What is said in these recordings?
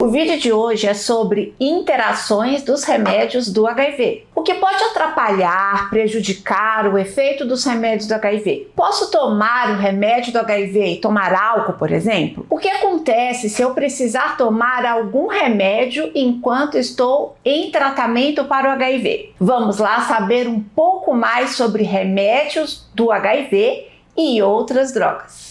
O vídeo de hoje é sobre interações dos remédios do HIV. O que pode atrapalhar, prejudicar o efeito dos remédios do HIV? Posso tomar o remédio do HIV e tomar álcool, por exemplo? O que acontece se eu precisar tomar algum remédio enquanto estou em tratamento para o HIV? Vamos lá saber um pouco mais sobre remédios do HIV e outras drogas.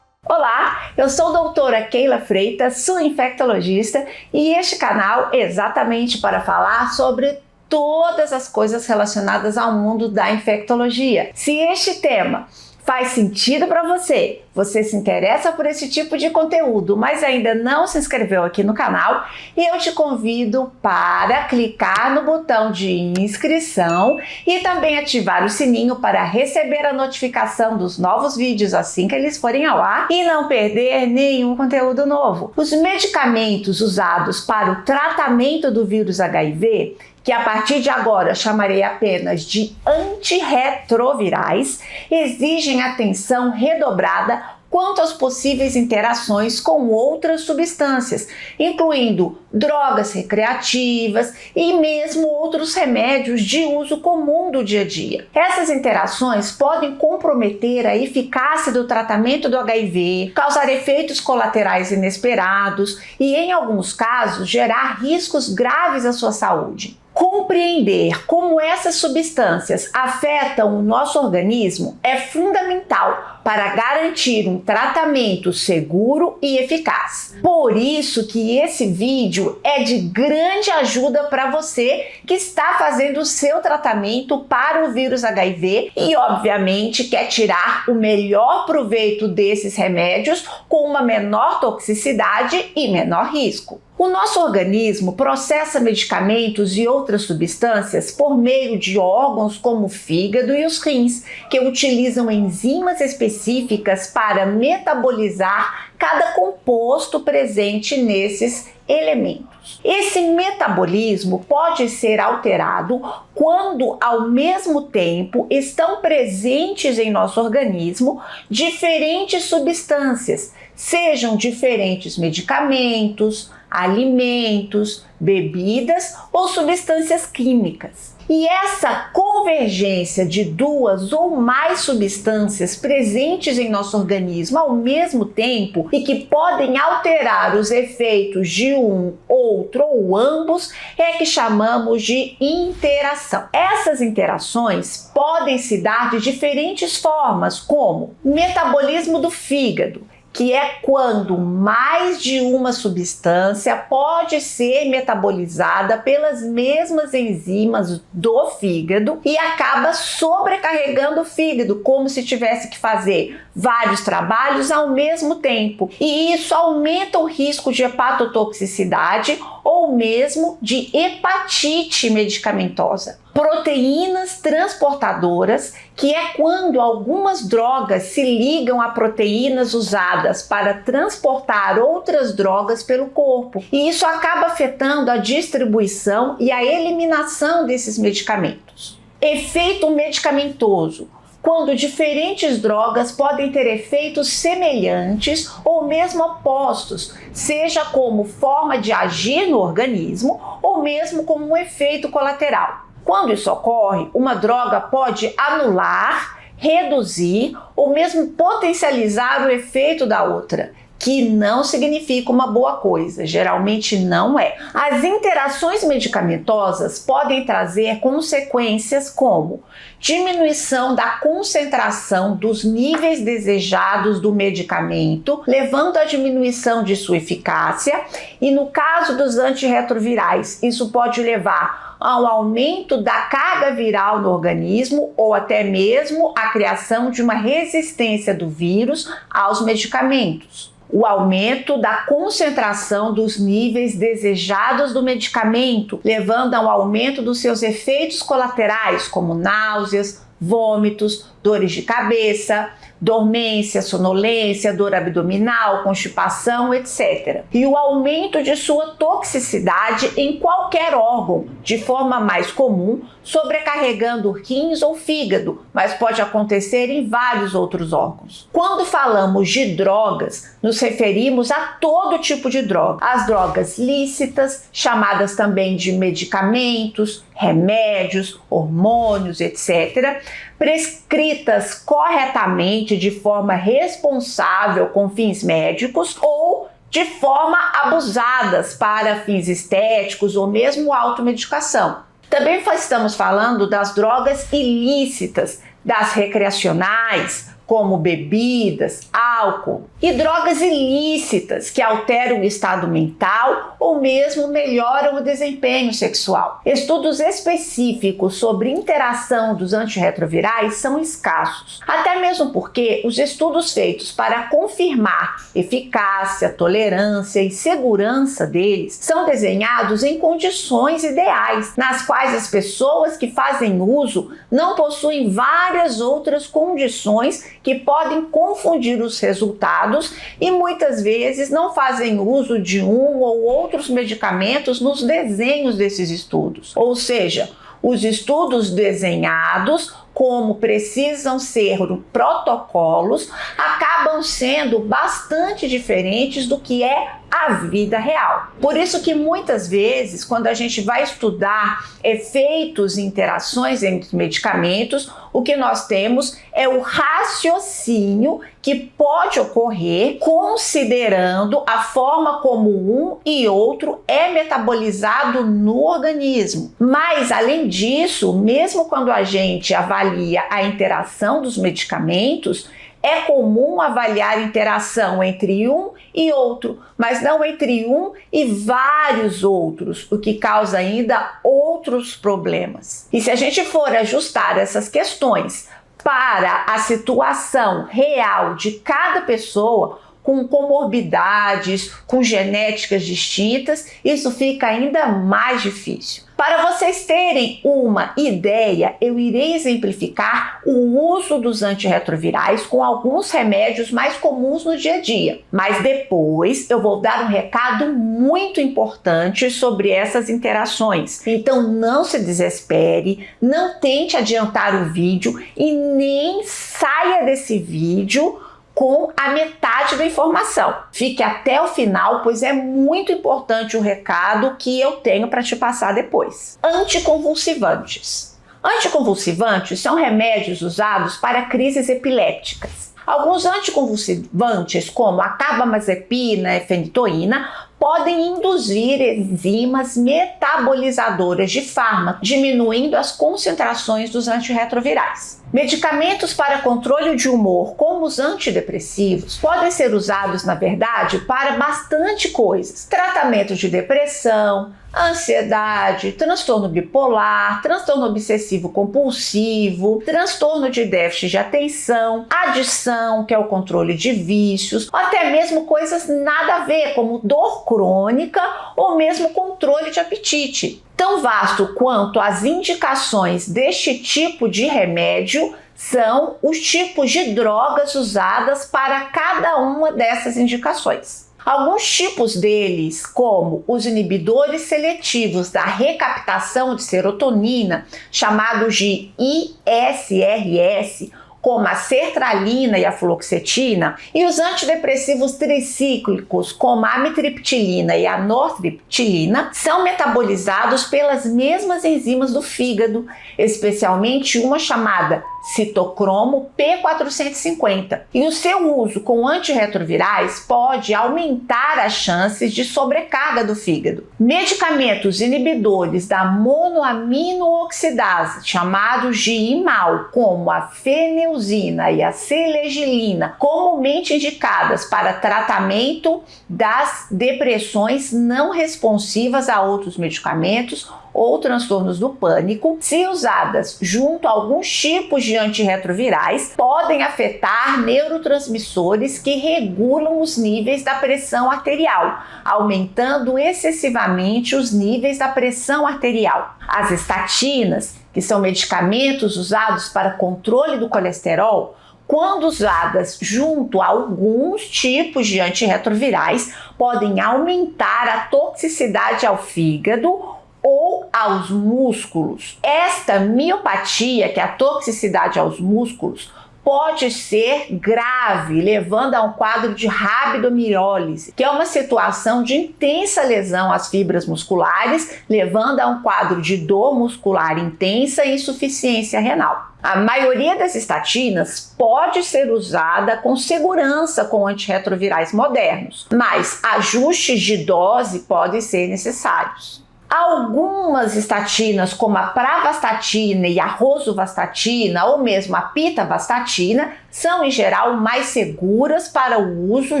Olá, eu sou a doutora Keila Freitas, sua infectologista, e este canal é exatamente para falar sobre todas as coisas relacionadas ao mundo da infectologia. Se este tema faz sentido para você, você se interessa por esse tipo de conteúdo, mas ainda não se inscreveu aqui no canal, eu te convido para clicar no botão de inscrição e também ativar o sininho para receber a notificação dos novos vídeos assim que eles forem ao ar e não perder nenhum conteúdo novo. Os medicamentos usados para o tratamento do vírus HIV, que a partir de agora chamarei apenas de antirretrovirais, exigem atenção redobrada quanto às possíveis interações com outras substâncias, incluindo drogas recreativas e mesmo outros remédios de uso comum do dia a dia. Essas interações podem comprometer a eficácia do tratamento do HIV, causar efeitos colaterais inesperados e, em alguns casos, gerar riscos graves à sua saúde. Compreender como essas substâncias afetam o nosso organismo é fundamental para garantir um tratamento seguro e eficaz. Por isso que esse vídeo é de grande ajuda para você que está fazendo o seu tratamento para o vírus HIV e, obviamente, quer tirar o melhor proveito desses remédios com uma menor toxicidade e menor risco. O nosso organismo processa medicamentos e outras substâncias por meio de órgãos como o fígado e os rins, que utilizam enzimas específicas para metabolizar cada composto presente nesses elementos. Esse metabolismo pode ser alterado quando, ao mesmo tempo, estão presentes em nosso organismo diferentes substâncias, sejam diferentes medicamentos, alimentos, bebidas ou substâncias químicas. E essa convergência de duas ou mais substâncias presentes em nosso organismo ao mesmo tempo e que podem alterar os efeitos de um, outro ou ambos é que chamamos de interação. Essas interações podem se dar de diferentes formas, como metabolismo do fígado, que é quando mais de uma substância pode ser metabolizada pelas mesmas enzimas do fígado e acaba sobrecarregando o fígado, como se tivesse que fazer vários trabalhos ao mesmo tempo. E isso aumenta o risco de hepatotoxicidade ou mesmo de hepatite medicamentosa. Proteínas transportadoras, que é quando algumas drogas se ligam a proteínas usadas para transportar outras drogas pelo corpo. E isso acaba afetando a distribuição e a eliminação desses medicamentos. Efeito medicamentoso, quando diferentes drogas podem ter efeitos semelhantes ou mesmo opostos, seja como forma de agir no organismo ou mesmo como um efeito colateral. Quando isso ocorre, uma droga pode anular, reduzir ou mesmo potencializar o efeito da outra, que não significa uma boa coisa, geralmente não é. As interações medicamentosas podem trazer consequências como diminuição da concentração dos níveis desejados do medicamento, levando à diminuição de sua eficácia, e no caso dos antirretrovirais, isso pode levar ao aumento da carga viral no organismo ou até mesmo à criação de uma resistência do vírus aos medicamentos. O aumento da concentração dos níveis desejados do medicamento, levando ao aumento dos seus efeitos colaterais, como náuseas, vômitos, dores de cabeça, dormência, sonolência, dor abdominal, constipação, etc. E o aumento de sua toxicidade em qualquer órgão, de forma mais comum, sobrecarregando rins ou fígado, mas pode acontecer em vários outros órgãos. Quando falamos de drogas, nos referimos a todo tipo de droga. As drogas lícitas, chamadas também de medicamentos, remédios, hormônios, etc., prescritas corretamente de forma responsável com fins médicos ou de forma abusadas para fins estéticos ou mesmo automedicação. Também estamos falando das drogas ilícitas, das recreacionais, como bebidas, álcool, e drogas ilícitas que alteram o estado mental ou mesmo melhoram o desempenho sexual. Estudos específicos sobre interação dos antirretrovirais são escassos, até mesmo porque os estudos feitos para confirmar eficácia, tolerância e segurança deles são desenhados em condições ideais, nas quais as pessoas que fazem uso não possuem várias outras condições que podem confundir os resultados e muitas vezes não fazem uso de um ou outros medicamentos nos desenhos desses estudos. Ou seja, os estudos desenhados, como precisam ser protocolos, acabam sendo bastante diferentes do que é a vida real. Por isso que muitas vezes, quando a gente vai estudar efeitos e interações entre medicamentos, o que nós temos é o raciocínio que pode ocorrer considerando a forma como um e outro é metabolizado no organismo. Mas, além disso, mesmo quando a gente avalia a interação dos medicamentos, é comum avaliar a interação entre um e outro, mas não entre um e vários outros, o que causa ainda outros problemas. E se a gente for ajustar essas questões para a situação real de cada pessoa, com comorbidades, com genéticas distintas, isso fica ainda mais difícil. Para vocês terem uma ideia, eu irei exemplificar o uso dos antirretrovirais com alguns remédios mais comuns no dia a dia. Mas depois eu vou dar um recado muito importante sobre essas interações. Então não se desespere, não tente adiantar o vídeo e nem saia desse vídeo com a metade da informação. Fique até o final, pois é muito importante o recado que eu tenho para te passar depois. Anticonvulsivantes. Anticonvulsivantes são remédios usados para crises epilépticas. Alguns anticonvulsivantes, como a carbamazepina e fenitoína, podem induzir enzimas metabolizadoras de fármaco, diminuindo as concentrações dos antirretrovirais. Medicamentos para controle de humor, como os antidepressivos, podem ser usados, na verdade, para bastante coisas. Tratamento de depressão, ansiedade, transtorno bipolar, transtorno obsessivo compulsivo, transtorno de déficit de atenção, adição, que é o controle de vícios, ou até mesmo coisas nada a ver, como dor crônica ou mesmo controle de apetite. Tão vasto quanto as indicações deste tipo de remédio são os tipos de drogas usadas para cada uma dessas indicações. Alguns tipos deles, como os inibidores seletivos da recaptação de serotonina, chamados de ISRS, como a sertralina e a fluoxetina, e os antidepressivos tricíclicos, como a amitriptilina e a nortriptilina, são metabolizados pelas mesmas enzimas do fígado, especialmente uma chamada citocromo P450. E o seu uso com antirretrovirais pode aumentar as chances de sobrecarga do fígado. Medicamentos inibidores da monoaminooxidase, chamados de IMAL, como a fenilzina e a selegilina, comumente indicadas para tratamento das depressões não responsivas a outros medicamentos ou transtornos do pânico, se usadas junto a alguns tipos de antirretrovirais, podem afetar neurotransmissores que regulam os níveis da pressão arterial, aumentando excessivamente os níveis da pressão arterial. As estatinas, que são medicamentos usados para controle do colesterol, quando usadas junto a alguns tipos de antirretrovirais, podem aumentar a toxicidade ao fígado ou aos músculos. Esta miopatia, que é a toxicidade aos músculos, pode ser grave, levando a um quadro de rabdomiólise, que é uma situação de intensa lesão às fibras musculares, levando a um quadro de dor muscular intensa e insuficiência renal. A maioria das estatinas pode ser usada com segurança com antirretrovirais modernos, mas ajustes de dose podem ser necessários. Algumas estatinas, como a pravastatina e a rosuvastatina, ou mesmo a pitavastatina, são em geral mais seguras para o uso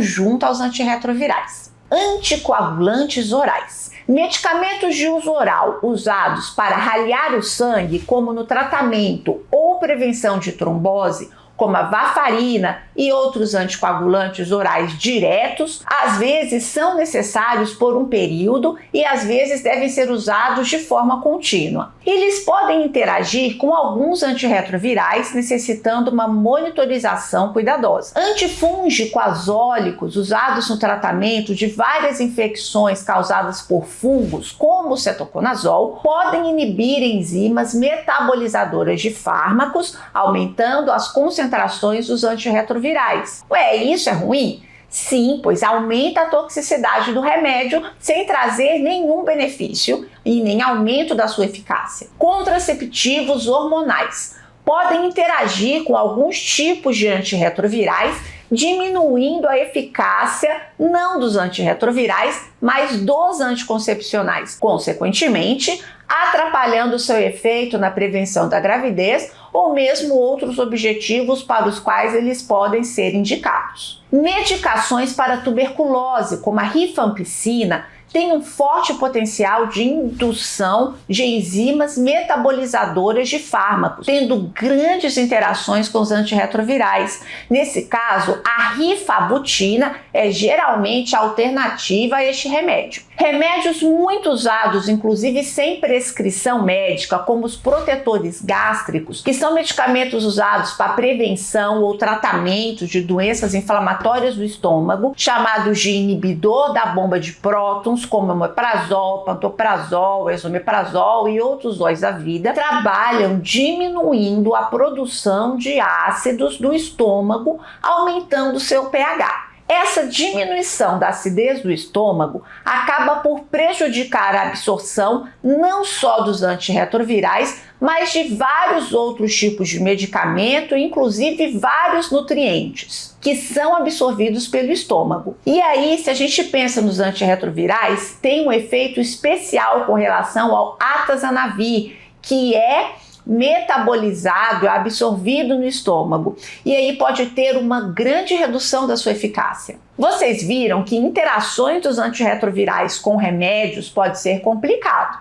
junto aos antirretrovirais. Anticoagulantes orais. Medicamentos de uso oral usados para ralhar o sangue, como no tratamento ou prevenção de trombose, como a varfarina e outros anticoagulantes orais diretos, às vezes são necessários por um período e às vezes devem ser usados de forma contínua. Eles podem interagir com alguns antirretrovirais, necessitando uma monitorização cuidadosa. Antifúngico azólicos usados no tratamento de várias infecções causadas por fungos, como o cetoconazol, podem inibir enzimas metabolizadoras de fármacos, aumentando as concentrações dos antirretrovirais. Ué, isso é ruim? Sim, pois aumenta a toxicidade do remédio sem trazer nenhum benefício e nem aumento da sua eficácia. Contraceptivos hormonais podem interagir com alguns tipos de antirretrovirais, diminuindo a eficácia não dos antirretrovirais, mas dos anticoncepcionais, consequentemente atrapalhando seu efeito na prevenção da gravidez ou mesmo outros objetivos para os quais eles podem ser indicados. Medicações para tuberculose, como a rifampicina, tem um forte potencial de indução de enzimas metabolizadoras de fármacos, tendo grandes interações com os antirretrovirais. Nesse caso, a rifabutina é geralmente a alternativa a este remédio. Remédios muito usados, inclusive sem prescrição médica, como os protetores gástricos, que são medicamentos usados para prevenção ou tratamento de doenças inflamatórias do estômago, chamados de inibidor da bomba de prótons, como omeprazol, pantoprazol, esomeprazol e outros dois da vida, trabalham diminuindo a produção de ácidos do estômago, aumentando seu pH. Essa diminuição da acidez do estômago acaba por prejudicar a absorção não só dos antirretrovirais, mas de vários outros tipos de medicamento, inclusive vários nutrientes, que são absorvidos pelo estômago. E aí, se a gente pensa nos antirretrovirais, tem um efeito especial com relação ao atazanavir, que é metabolizado, absorvido no estômago, e aí pode ter uma grande redução da sua eficácia. Vocês viram que interações dos antirretrovirais com remédios pode ser complicado.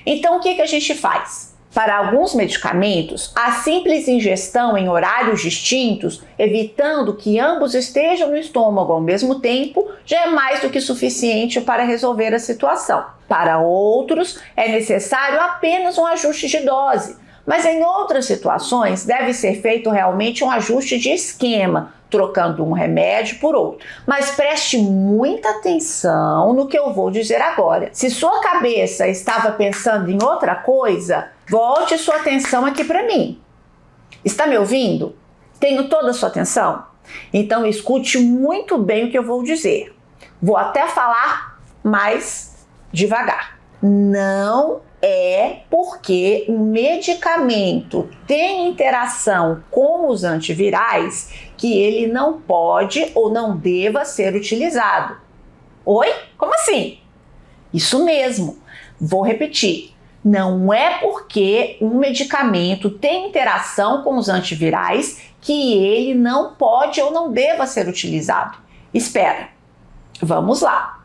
Então o que a gente faz? Para alguns medicamentos, a simples ingestão em horários distintos, evitando que ambos estejam no estômago ao mesmo tempo, já é mais do que suficiente para resolver a situação. Para outros, é necessário apenas um ajuste de dose. Mas em outras situações deve ser feito realmente um ajuste de esquema, trocando um remédio por outro. Mas preste muita atenção no que eu vou dizer agora. Se sua cabeça estava pensando em outra coisa, volte sua atenção aqui para mim. Está me ouvindo? Tenho toda a sua atenção? Então escute muito bem o que eu vou dizer. Vou até falar mais devagar. Não é porque o medicamento tem interação com os antivirais que ele não pode ou não deva ser utilizado. Oi? Como assim? Isso mesmo. Vou repetir. Não é porque um medicamento tem interação com os antivirais que ele não pode ou não deva ser utilizado. Espera. Vamos lá.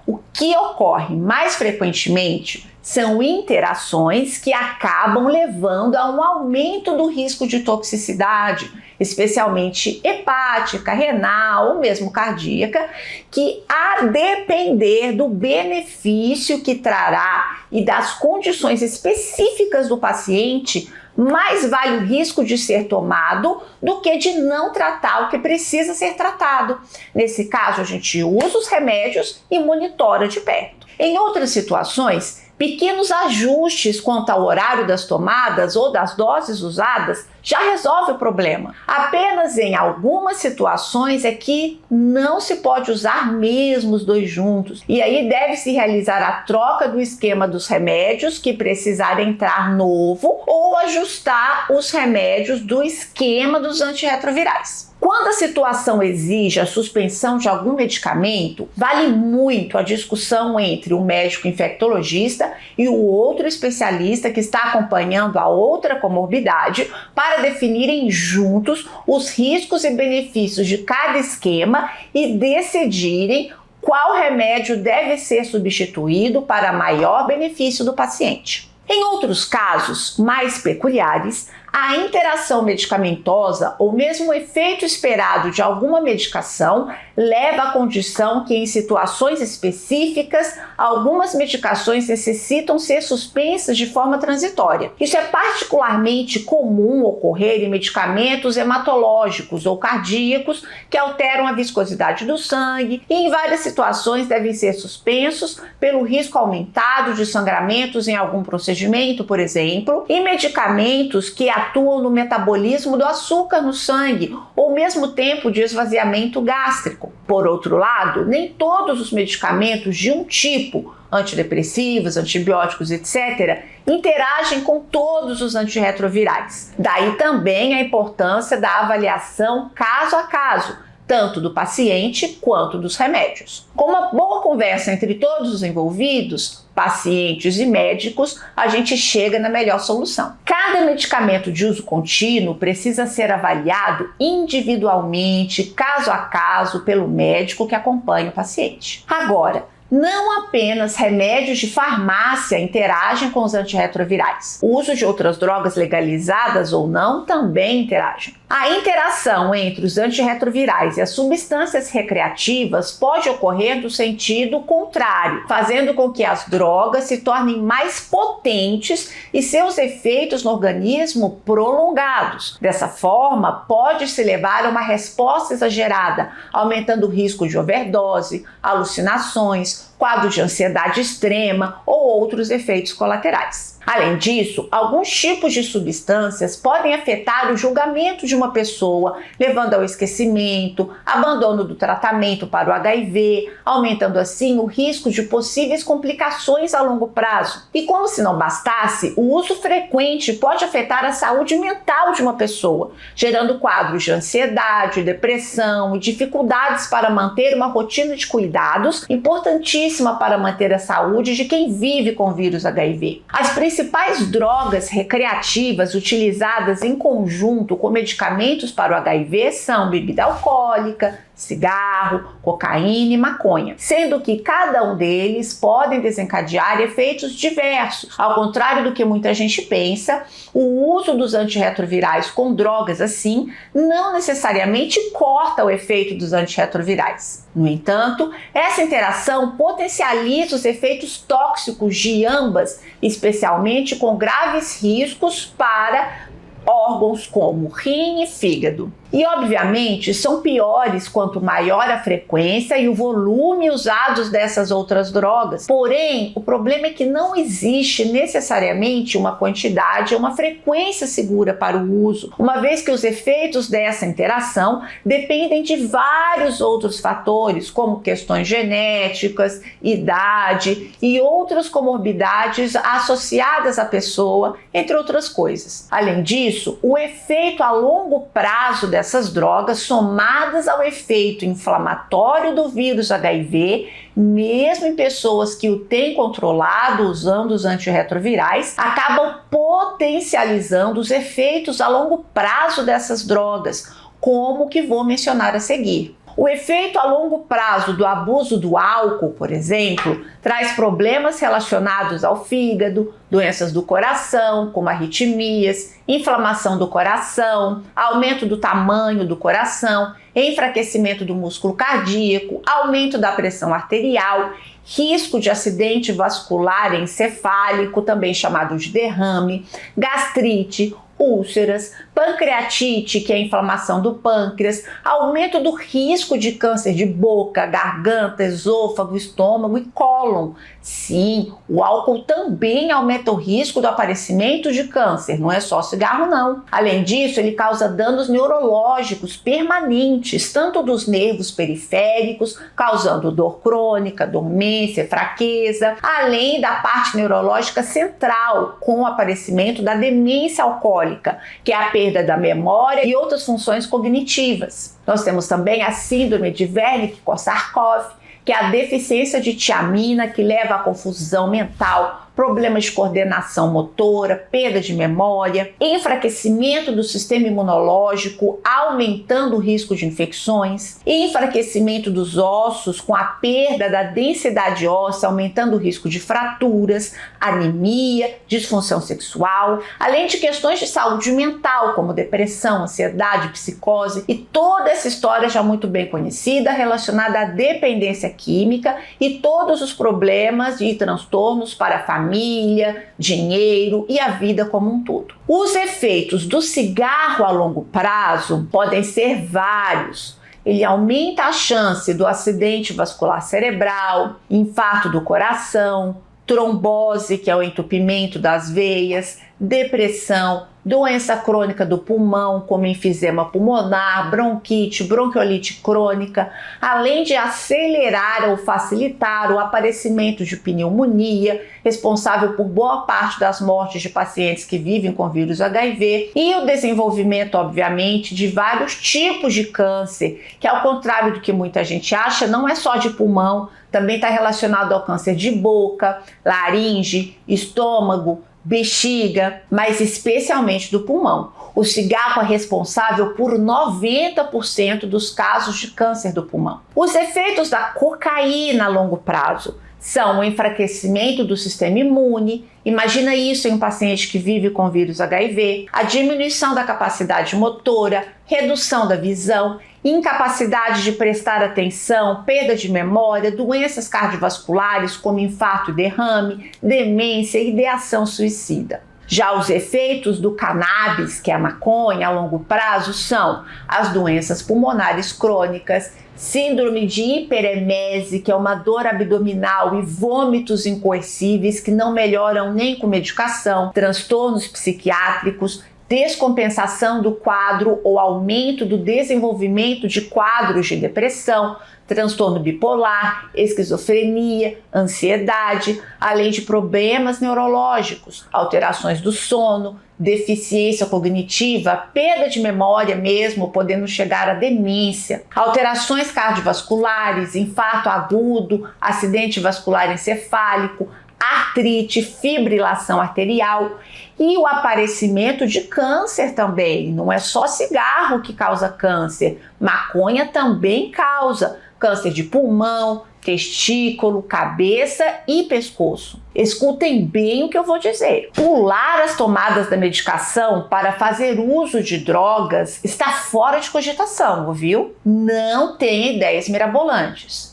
O que ocorre mais frequentemente são interações que acabam levando a um aumento do risco de toxicidade, especialmente hepática, renal ou mesmo cardíaca, que a depender do benefício que trará e das condições específicas do paciente, mais vale o risco de ser tomado do que de não tratar o que precisa ser tratado. Nesse caso, a gente usa os remédios e monitora de perto. Em outras situações, pequenos ajustes quanto ao horário das tomadas ou das doses usadas já resolve o problema. Apenas em algumas situações é que não se pode usar mesmo os dois juntos. E aí deve-se realizar a troca do esquema dos remédios que precisar entrar novo ou ajustar os remédios do esquema dos antirretrovirais. Quando a situação exige a suspensão de algum medicamento, vale muito a discussão entre o médico infectologista e o outro especialista que está acompanhando a outra comorbidade para definirem juntos os riscos e benefícios de cada esquema e decidirem qual remédio deve ser substituído para maior benefício do paciente. Em outros casos mais peculiares, a interação medicamentosa ou mesmo o efeito esperado de alguma medicação leva à condição que, em situações específicas, algumas medicações necessitam ser suspensas de forma transitória. Isso é particularmente comum ocorrer em medicamentos hematológicos ou cardíacos que alteram a viscosidade do sangue e, em várias situações, devem ser suspensos pelo risco aumentado de sangramentos em algum procedimento, por exemplo, e medicamentos que atuam no metabolismo do açúcar no sangue ou mesmo tempo de esvaziamento gástrico. Por outro lado, nem todos os medicamentos de um tipo, antidepressivos, antibióticos, etc., interagem com todos os antirretrovirais. Daí também a importância da avaliação caso a caso, tanto do paciente quanto dos remédios. Com uma boa conversa entre todos os envolvidos, pacientes e médicos, a gente chega na melhor solução. Cada medicamento de uso contínuo precisa ser avaliado individualmente, caso a caso, pelo médico que acompanha o paciente. Agora, não apenas remédios de farmácia interagem com os antirretrovirais. O uso de outras drogas legalizadas ou não também interagem. A interação entre os antirretrovirais e as substâncias recreativas pode ocorrer no sentido contrário, fazendo com que as drogas se tornem mais potentes e seus efeitos no organismo prolongados. Dessa forma, pode-se levar a uma resposta exagerada, aumentando o risco de overdose, alucinações, quadro de ansiedade extrema ou outros efeitos colaterais. Além disso, alguns tipos de substâncias podem afetar o julgamento de uma pessoa, levando ao esquecimento, abandono do tratamento para o HIV, aumentando assim o risco de possíveis complicações a longo prazo. E como se não bastasse, o uso frequente pode afetar a saúde mental de uma pessoa, gerando quadros de ansiedade, depressão e dificuldades para manter uma rotina de cuidados importantíssima para manter a saúde de quem vive com o vírus HIV. As principais drogas recreativas utilizadas em conjunto com medicamentos para o HIV são bebida alcoólica, cigarro, cocaína e maconha, sendo que cada um deles podem desencadear efeitos diversos. Ao contrário do que muita gente pensa, o uso dos antirretrovirais com drogas assim não necessariamente corta o efeito dos antirretrovirais. No entanto, essa interação potencializa os efeitos tóxicos de ambas, especialmente com graves riscos para órgãos como rim e fígado. E, obviamente, são piores quanto maior a frequência e o volume usados dessas outras drogas. Porém, o problema é que não existe necessariamente uma quantidade ou uma frequência segura para o uso, uma vez que os efeitos dessa interação dependem de vários outros fatores, como questões genéticas, idade e outras comorbidades associadas à pessoa, entre outras coisas. Além disso, o efeito a longo prazo dessas drogas, somadas ao efeito inflamatório do vírus HIV, mesmo em pessoas que o têm controlado usando os antirretrovirais, acabam potencializando os efeitos a longo prazo dessas drogas, como o que vou mencionar a seguir. O efeito a longo prazo do abuso do álcool, por exemplo, traz problemas relacionados ao fígado, doenças do coração, como arritmias, inflamação do coração, aumento do tamanho do coração, enfraquecimento do músculo cardíaco, aumento da pressão arterial, risco de acidente vascular encefálico, também chamado de derrame, gastrite, úlceras, pancreatite, que é a inflamação do pâncreas, aumento do risco de câncer de boca, garganta, esôfago, estômago e cólon. cólon. Sim, o álcool também aumenta o risco do aparecimento de câncer, não é só cigarro não. Além disso, ele causa danos neurológicos permanentes, tanto dos nervos periféricos, causando dor crônica, dormência, fraqueza, além da parte neurológica central, com o aparecimento da demência alcoólica, que é a perda da memória e outras funções cognitivas. Nós temos também a síndrome de Wernicke-Korsakoff, que é a deficiência de tiamina, que leva à confusão mental, problemas de coordenação motora, perda de memória, enfraquecimento do sistema imunológico, aumentando o risco de infecções, enfraquecimento dos ossos com a perda da densidade óssea, aumentando o risco de fraturas, anemia, disfunção sexual, além de questões de saúde mental, como depressão, ansiedade, psicose e toda essa história já muito bem conhecida relacionada à dependência química e todos os problemas e transtornos para a família, dinheiro e a vida como um todo. Os efeitos do cigarro a longo prazo podem ser vários. Ele aumenta a chance do acidente vascular cerebral, infarto do coração, trombose, que é o entupimento das veias, depressão, doença crônica do pulmão, como enfisema pulmonar, bronquite, bronquiolite crônica, além de acelerar ou facilitar o aparecimento de pneumonia, responsável por boa parte das mortes de pacientes que vivem com vírus HIV, e o desenvolvimento, obviamente, de vários tipos de câncer, que ao contrário do que muita gente acha, não é só de pulmão, também está relacionado ao câncer de boca, laringe, estômago, bexiga, mas especialmente do pulmão. O cigarro é responsável por 90% dos casos de câncer do pulmão. Os efeitos da cocaína a longo prazo são o enfraquecimento do sistema imune, imagina isso em um paciente que vive com vírus HIV, a diminuição da capacidade motora, redução da visão, incapacidade de prestar atenção, perda de memória, doenças cardiovasculares como infarto e derrame, demência e ideação suicida. Já os efeitos do cannabis, que é a maconha, a longo prazo, são as doenças pulmonares crônicas, síndrome de hiperemese, que é uma dor abdominal, e vômitos incoercíveis que não melhoram nem com medicação, transtornos psiquiátricos, descompensação do quadro ou aumento do desenvolvimento de quadros de depressão, transtorno bipolar, esquizofrenia, ansiedade, além de problemas neurológicos, alterações do sono, deficiência cognitiva, perda de memória mesmo, podendo chegar à demência, alterações cardiovasculares, infarto agudo, acidente vascular encefálico, artrite, fibrilação arterial e o aparecimento de câncer também. Não é só cigarro que causa câncer, maconha também causa câncer de pulmão, testículo, cabeça e pescoço. Escutem bem o que eu vou dizer. Pular as tomadas da medicação para fazer uso de drogas está fora de cogitação, ouviu? Não tem ideias mirabolantes.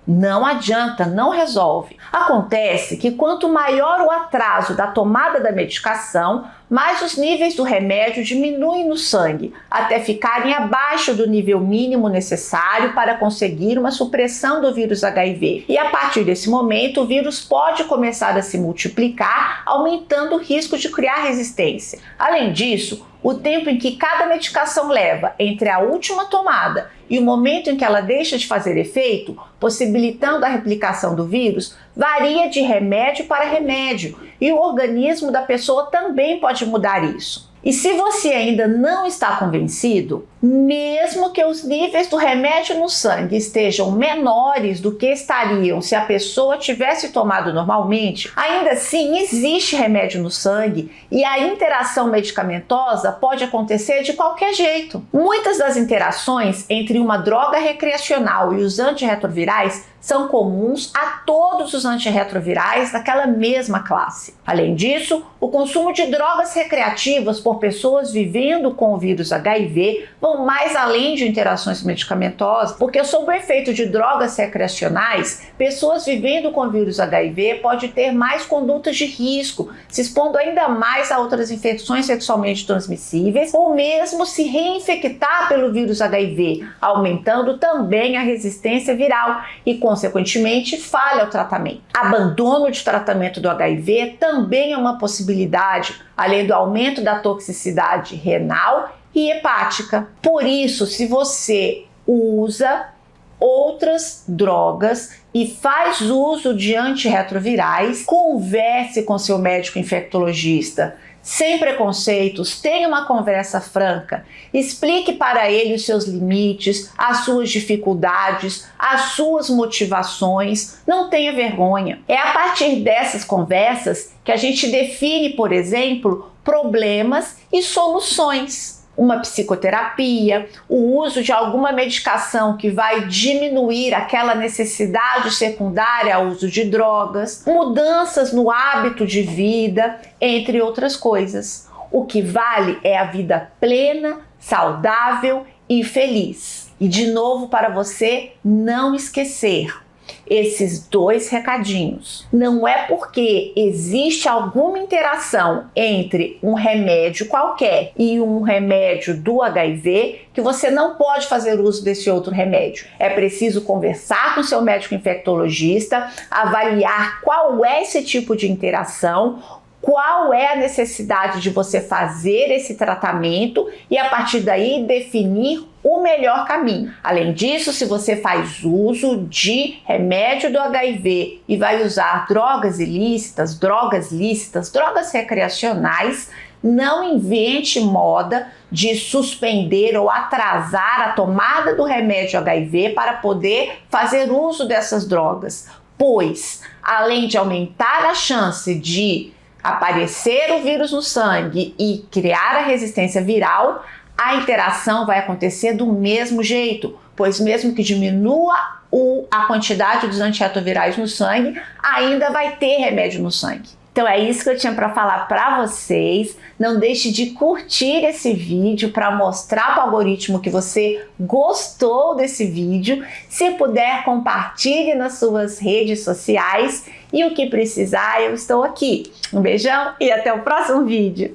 Não adianta, não resolve. Acontece que quanto maior o atraso da tomada da medicação, mais os níveis do remédio diminuem no sangue, até ficarem abaixo do nível mínimo necessário para conseguir uma supressão do vírus HIV. E a partir desse momento, o vírus pode começar a se multiplicar, aumentando o risco de criar resistência. Além disso, o tempo em que cada medicação leva entre a última tomada e o momento em que ela deixa de fazer efeito, possibilitando a replicação do vírus, varia de remédio para remédio, e o organismo da pessoa também pode mudar isso. E se você ainda não está convencido, mesmo que os níveis do remédio no sangue estejam menores do que estariam se a pessoa tivesse tomado normalmente, ainda assim existe remédio no sangue e a interação medicamentosa pode acontecer de qualquer jeito. Muitas das interações entre uma droga recreacional e os antirretrovirais são comuns a todos os antirretrovirais daquela mesma classe. Além disso, o consumo de drogas recreativas por pessoas vivendo com o vírus HIV vão vão mais além de interações medicamentosas, porque sob o efeito de drogas recreacionais, pessoas vivendo com vírus HIV podem ter mais condutas de risco, se expondo ainda mais a outras infecções sexualmente transmissíveis, ou mesmo se reinfectar pelo vírus HIV, aumentando também a resistência viral e, consequentemente, falha ao tratamento. Abandono de tratamento do HIV também é uma possibilidade, além do aumento da toxicidade renal e hepática. Por isso, se você usa outras drogas e faz uso de antirretrovirais, converse com seu médico infectologista. Sem preconceitos, tenha uma conversa franca, explique para ele os seus limites, as suas dificuldades, as suas motivações, não tenha vergonha. É a partir dessas conversas que a gente define, por exemplo, problemas e soluções. Uma psicoterapia, o uso de alguma medicação que vai diminuir aquela necessidade secundária ao uso de drogas, mudanças no hábito de vida, entre outras coisas. O que vale é a vida plena, saudável e feliz. E de novo, para você não esquecer esses dois recadinhos. Não é porque existe alguma interação entre um remédio qualquer e um remédio do HIV que você não pode fazer uso desse outro remédio. É preciso conversar com seu médico infectologista, avaliar qual é esse tipo de interação, qual é a necessidade de você fazer esse tratamento e, a partir daí, definir o melhor caminho. Além disso, se você faz uso de remédio do HIV e vai usar drogas ilícitas, drogas lícitas, drogas recreacionais, não invente moda de suspender ou atrasar a tomada do remédio HIV para poder fazer uso dessas drogas, pois, além de aumentar a chance de aparecer o vírus no sangue e criar a resistência viral, a interação vai acontecer do mesmo jeito, pois mesmo que diminua a quantidade dos antirretrovirais no sangue, ainda vai ter remédio no sangue. Então é isso que eu tinha para falar para vocês. Não deixe de curtir esse vídeo para mostrar para o algoritmo que você gostou desse vídeo. Se puder, compartilhe nas suas redes sociais e o que precisar, eu estou aqui. Um beijão e até o próximo vídeo.